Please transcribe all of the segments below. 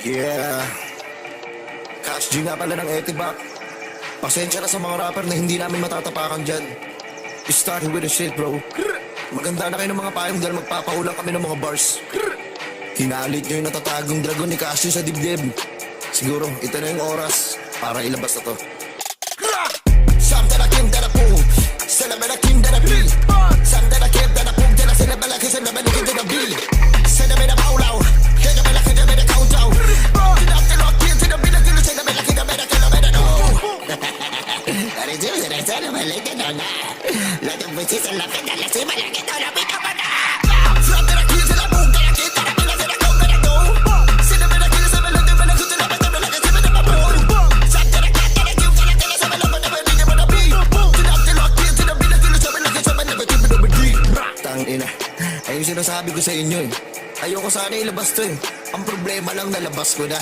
Yeah. Cash G nga pala ng Etibac. Pasensya na sa mga rapper na hindi namin matatapakan dyan. We started with the shit, bro. Maganda na kayo ng mga payong dahil magpapaulang kami ng mga bars. Hinalit nyo yung natatagong dragon ni Cash G sa dibdib. Siguro, ito na yung oras para ilabas na to. Something I came that I pulled. Celebrate I came that I be. Something I came that I pulled. Then I celebrate like I said, never nigga did I be. Celebrate a maulaw. Celebrate like I said, never countdown. Did I tell you to the bill? Celebrate like I said, never celebrate no. That is it. That is it. I'm like it on that. Let them bitches and laugh at that. Let's see my like it on that. Pick up on that. Something I came that I pulled. Then I came that I be. Then I come that I go. Celebrate like I said, never like it. Never like it. Never like it. Never like it. Something I came that I give. Then I tell you something like never did what I be. Did I tell you to the bill? Something like it. Something never did what I be. Tang ina. Ayun sinasabi ko sa inyo eh. Ayoko sana ilabas to eh. Ang problema lang nalabas ko na.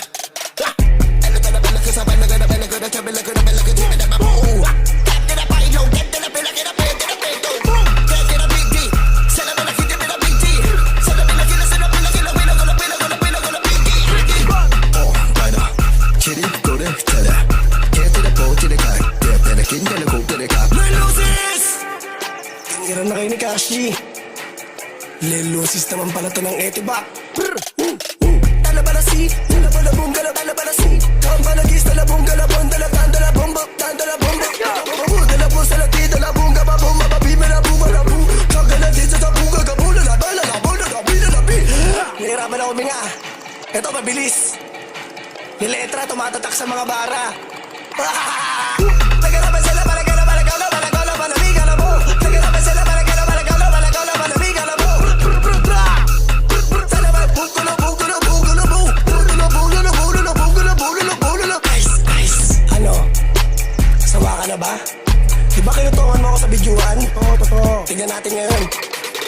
Ano to na pala kasabay na gana pala ko na chabela ko na pala ko na mabuo. Get na pailo, get na pala get na pwede na peto. Get na big D. Sana pala kita pala big D. Sana pala kita sana pala kita pala ko na pala ko na pala ko na big D. Oh, gana. Chiri ko na chala. Get na po chiri ka. Get na kinda na ko na ka. Lelusis! Tingnan na kayo ni Cash G. Lelusis naman pala to ng Etibac. Talabalasi, talabalabong, talabalasi. Kambalagis, talabong, galabong, dalagan, dalabong, dalabong, dalabong, salati, dalabong, gababong, mababi, malabong, malabong. Kagalagin sa sabong, gagabong, lalabang, lalabong, lalabi, lalabi. Nahirapan ako minga. Ito, mabilis. Niletra, tumatatak sa mga bara. Nagarapan sila, malagala, malagala, malagala, malamig, alam mo. Nagarapan sila, malagala, malagala, malagala, malamig, alam mo. Na ba? Diba kinutungan mo ako sa bidyuhan? Oo, totoo. Tingnan natin ngayon.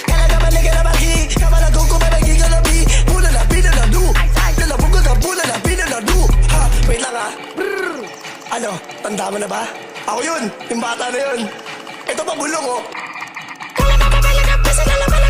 Kalagaman na galabagi, kamalagong ko malagi galabi. Bulalabi na ladu. Lalabog ka, bulalabi na ladu. Ha, wait lang ha. Brrr. Ano, tanda mo na ba? Ako yun, yung bata na yun. Ito pa bulong oh. Kalagaman na galabagi, kamalagong ko malagi